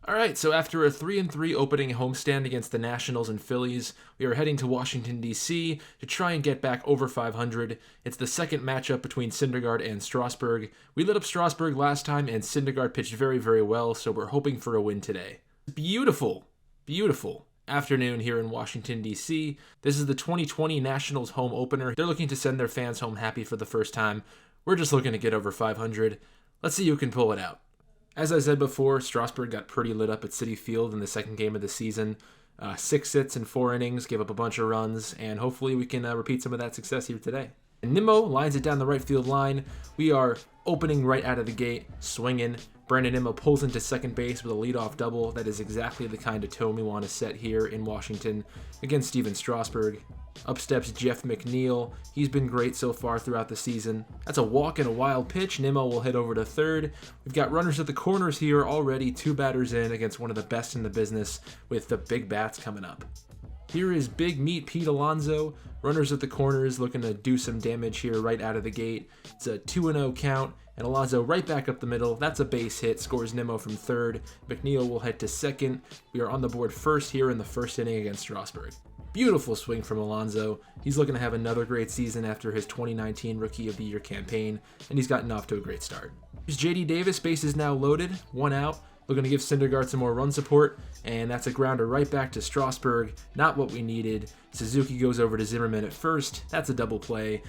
All right, so after a 3-3 opening homestand against the Nationals and Phillies, we are heading to Washington, D.C. to try and get back over 500. It's the second matchup between Syndergaard and Strasburg. We lit up Strasburg last time, and Syndergaard pitched very, very well, so we're hoping for a win today. Beautiful afternoon here in Washington, D.C. This is the 2020 Nationals home opener. They're looking to send their fans home happy for the first time. We're just looking to get over 500. Let's see who can pull it out. As I said before, Strasburg got pretty lit up at Citi Field in the second game of the season. 6 hits in 4 innings, gave up a bunch of runs, and hopefully we can repeat some of that success here today. And Nimmo lines it down the right field line. We are opening right out of the gate, swinging. Brandon Nimmo pulls into second base with a leadoff double. That is exactly the kind of tone we want to set here in Washington against Steven Strasburg. Up steps Jeff McNeil. He's been great so far throughout the season. That's a walk and a wild pitch. Nimmo will hit over to third. We've got runners at the corners here already, 2 batters in against one of the best in the business with the big bats coming up. Here is Big Meat Pete Alonso. Runners at the corners looking to do some damage here right out of the gate. It's a 2-0 count, and Alonso right back up the middle. That's a base hit, scores Nimmo from third. McNeil will head to second. We are on the board first here in the first inning against Strasburg. Beautiful swing from Alonso. He's looking to have another great season after his 2019 Rookie of the Year campaign, and he's gotten off to a great start. Here's J.D. Davis, base is now loaded, 1 out. Looking to give Syndergaard some more run support, and that's a grounder right back to Strasburg. Not what we needed. Suzuki goes over to Zimmerman at first. That's a double play.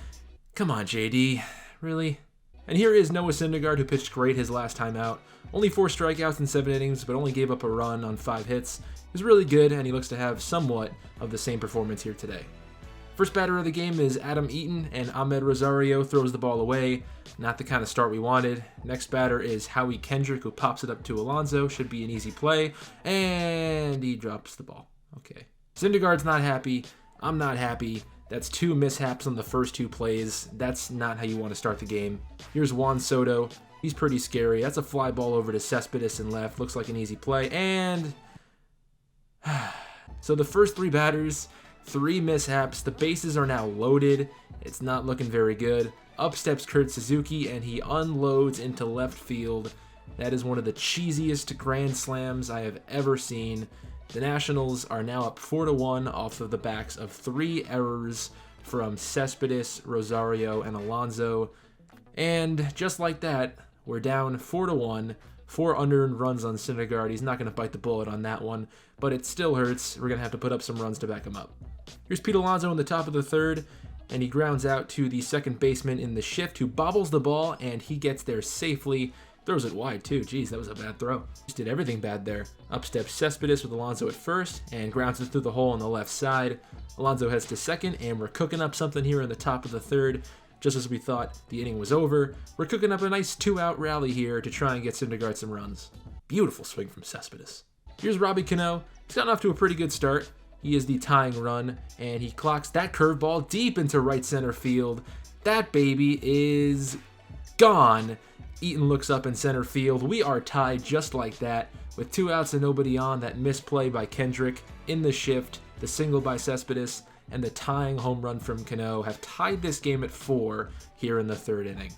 Come on, JD. Really? And here is Noah Syndergaard, who pitched great his last time out. Only 4 strikeouts in 7 innings, but only gave up a run on 5 hits. He was really good, and he looks to have somewhat of the same performance here today. First batter of the game is Adam Eaton, and Ahmed Rosario throws the ball away. Not the kind of start we wanted. Next batter is Howie Kendrick, who pops it up to Alonso. Should be an easy play, and he drops the ball. Okay. Syndergaard's not happy. I'm not happy. That's 2 mishaps on the first 2 plays. That's not how you want to start the game. Here's Juan Soto. He's pretty scary. That's a fly ball over to Cespedes in left. Looks like an easy play, and so the first 3 batters, 3 mishaps. The bases are now loaded. It's not looking very good. Up steps Kurt Suzuki, and he unloads into left field. That is one of the cheesiest grand slams I have ever seen. The Nationals are now up 4-1 off of the backs of 3 errors from Cespedes, Rosario, and Alonso. And just like that, we're down 4-1. 4 unearned runs on Syndergaard. He's not going to bite the bullet on that one, but it still hurts. We're going to have to put up some runs to back him up. Here's Pete Alonso in the top of the 3rd, and he grounds out to the second baseman in the shift, who bobbles the ball, and he gets there safely. Throws it wide, too. Jeez, that was a bad throw. Just did everything bad there. Up steps Cespedes with Alonso at first, and grounds it through the hole on the left side. Alonso heads to second, and we're cooking up something here in the top of the 3rd. Just as we thought the inning was over, we're cooking up a nice 2-out rally here to try and get Syndergaard some runs. Beautiful swing from Cespedes. Here's Robbie Cano. He's gotten off to a pretty good start. He is the tying run, and he clocks that curveball deep into right center field. That baby is gone. Eaton looks up in center field. We are tied just like that, with 2 outs and nobody on. That misplay by Kendrick in the shift, the single by Cespedes, and the tying home run from Cano have tied this game at 4 here in the 3rd inning.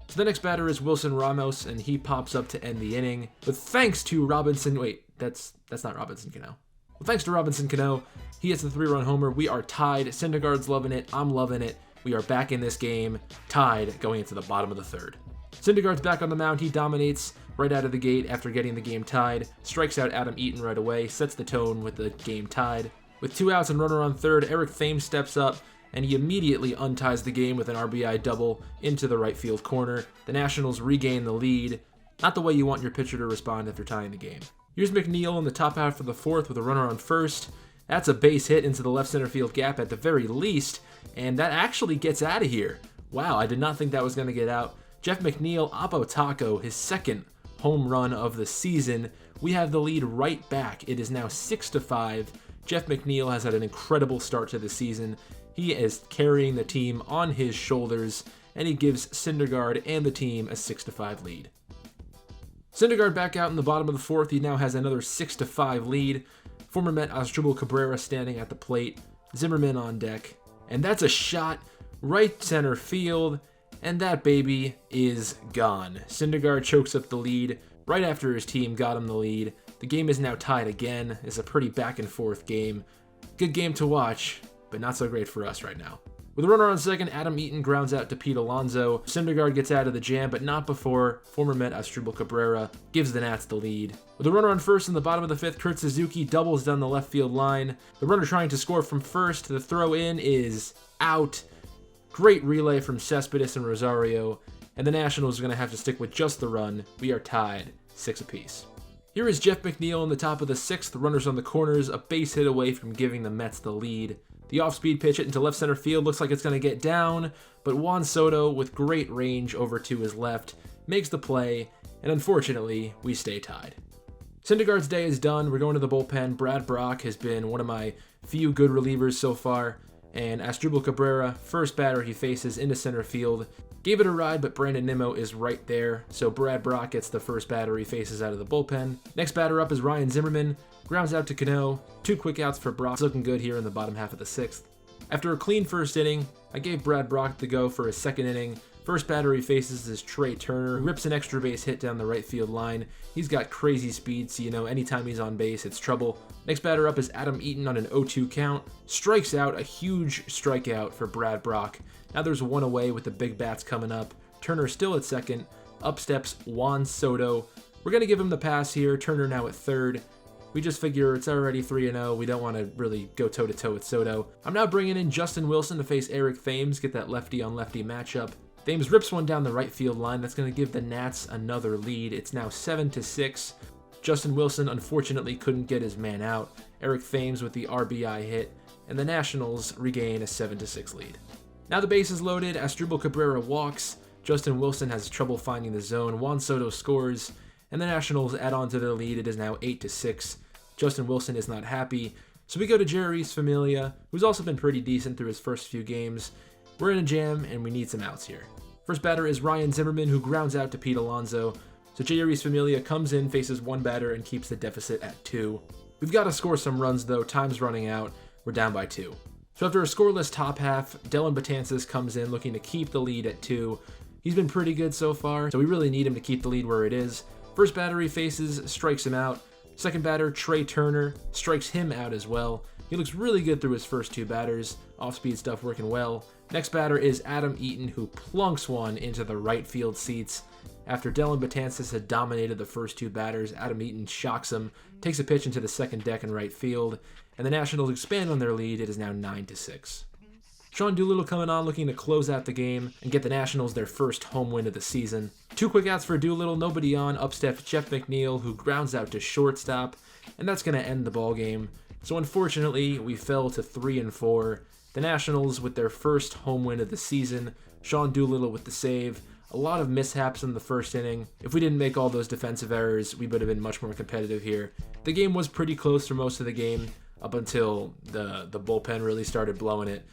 So the next batter is Wilson Ramos, and he pops up to end the inning. But thanks to Robinson, that's not Robinson Cano. Well, thanks to Robinson Cano, he hits the 3-run homer. We are tied. Syndergaard's loving it. I'm loving it. We are back in this game, tied going into the bottom of the 3rd. Syndergaard's back on the mound. He dominates right out of the gate after getting the game tied. Strikes out Adam Eaton right away. Sets the tone with the game tied. With 2 outs and runner on 3rd, Eric Thames steps up, and he immediately unties the game with an RBI double into the right field corner. The Nationals regain the lead. Not the way you want your pitcher to respond after tying the game. Here's McNeil in the top half of the 4th with a runner on 1st. That's a base hit into the left center field gap at the very least, and that actually gets out of here. Wow, I did not think that was going to get out. Jeff McNeil, Apo Taco, his 2nd home run of the season. We have the lead right back. It is now 6-5. Jeff McNeil has had an incredible start to the season. He is carrying the team on his shoulders, and he gives Syndergaard and the team a 6-5 lead. Syndergaard back out in the bottom of the 4th. He now has another 6-5 lead. Former Met Asdrubal Cabrera standing at the plate. Zimmerman on deck. And that's a shot right center field, and that baby is gone. Syndergaard chokes up the lead right after his team got him the lead. The game is now tied again. It's a pretty back and forth game. Good game to watch, but not so great for us right now. With a runner on second, Adam Eaton grounds out to Pete Alonso. Syndergaard gets out of the jam, but not before former Met Asdrubal Cabrera gives the Nats the lead. With a runner on first in the bottom of the fifth, Kurt Suzuki doubles down the left field line. The runner trying to score from first. The throw in is out. Great relay from Cespedes and Rosario, and the Nationals are going to have to stick with just the run. We are tied 6 apiece. Here is Jeff McNeil in the top of the sixth. Runners on the corners, a base hit away from giving the Mets the lead. The off-speed pitch hit into left center field looks like it's going to get down, but Juan Soto, with great range over to his left, makes the play, and unfortunately, we stay tied. Syndergaard's day is done. We're going to the bullpen. Brad Brock has been one of my few good relievers so far, and Asdrubal Cabrera, first batter he faces into center field, gave it a ride, but Brandon Nimmo is right there, so Brad Brock gets the first batter he faces out of the bullpen. Next batter up is Ryan Zimmerman. Grounds out to Cano. 2 quick outs for Brock. It's looking good here in the bottom half of the sixth. After a clean first inning, I gave Brad Brock the go for his second inning. First batter he faces is Trey Turner, who rips an extra base hit down the right field line. He's got crazy speed, so anytime he's on base, it's trouble. Next batter up is Adam Eaton on an 0-2 count. Strikes out, a huge strikeout for Brad Brock. Now there's one away with the big bats coming up. Turner still at second. Up steps Juan Soto. We're going to give him the pass here. Turner now at third. We just figure it's already 3-0. We don't want to really go toe-to-toe with Soto. I'm now bringing in Justin Wilson to face Eric Thames, get that lefty-on-lefty matchup. Thames rips one down the right field line. That's going to give the Nats another lead. It's now 7-6. Justin Wilson unfortunately couldn't get his man out. Eric Thames with the RBI hit, and the Nationals regain a 7-6 lead. Now the base is loaded. Asdrubal Cabrera walks. Justin Wilson has trouble finding the zone. Juan Soto scores, and the Nationals add on to their lead. It is now 8-6. Justin Wilson is not happy, so we go to Jeurys Familia, who's also been pretty decent through his first few games. We're in a jam, and we need some outs here. First batter is Ryan Zimmerman, who grounds out to Pete Alonso. So Jeurys Familia comes in, faces one batter, and keeps the deficit at 2. We've got to score some runs, though. Time's running out. We're down by 2. So after a scoreless top half, Dellin Betances comes in looking to keep the lead at 2. He's been pretty good so far, so we really need him to keep the lead where it is. First batter he faces, strikes him out. Second batter, Trey Turner, strikes him out as well. He looks really good through his first 2 batters. Off-speed stuff working well. Next batter is Adam Eaton, who plunks one into the right field seats. After Dellin Betances had dominated the first 2 batters, Adam Eaton shocks him, takes a pitch into the second deck in right field, and the Nationals expand on their lead. It is now 9-6. Sean Doolittle coming on looking to close out the game and get the Nationals their first home win of the season. 2 quick outs for Doolittle, nobody on. Up steps Jeff McNeil, who grounds out to shortstop, and that's going to end the ball game. So unfortunately, we fell to 3-4. The Nationals with their first home win of the season. Sean Doolittle with the save. A lot of mishaps in the first inning. If we didn't make all those defensive errors, we would have been much more competitive here. The game was pretty close for most of the game, up until the bullpen really started blowing it.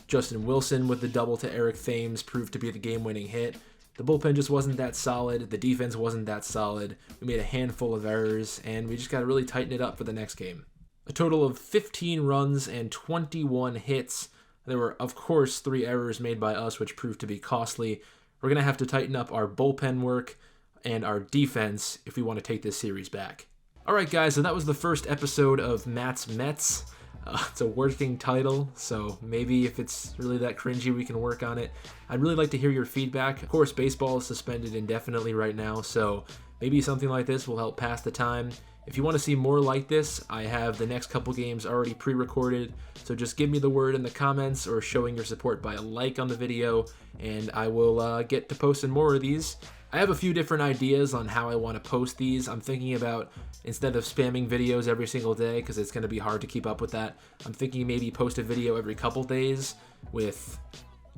Justin Wilson with the double to Eric Thames proved to be the game-winning hit. The bullpen just wasn't that solid. The defense wasn't that solid. We made a handful of errors, and we just got to really tighten it up for the next game. A total of 15 runs and 21 hits. There were, of course, 3 errors made by us, which proved to be costly. We're going to have to tighten up our bullpen work and our defense if we want to take this series back. All right, guys, so that was the first episode of Matt's Mets. It's a working title, so maybe if it's really that cringy, we can work on it. I'd really like to hear your feedback. Of course, baseball is suspended indefinitely right now, so maybe something like this will help pass the time. If you want to see more like this, I have the next couple games already pre-recorded, so just give me the word in the comments or showing your support by a like on the video, and I will get to posting more of these. I have a few different ideas on how I want to post these. I'm thinking about, instead of spamming videos every single day, because it's going to be hard to keep up with that, I'm thinking maybe post a video every couple days with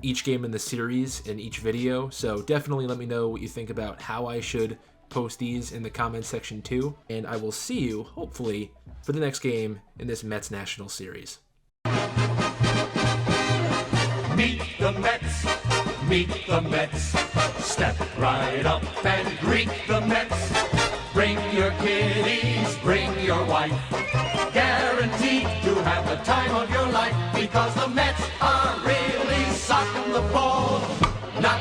each game in the series in each video. So definitely let me know what you think about how I should post these in the comments section too. And I will see you, hopefully, for the next game in this Mets National Series. Meet the Mets, meet the Mets. Step right up and greet the Mets. Bring your kiddies, bring your wife. Guaranteed to have the time of your life, because the Mets are really socking the ball. Not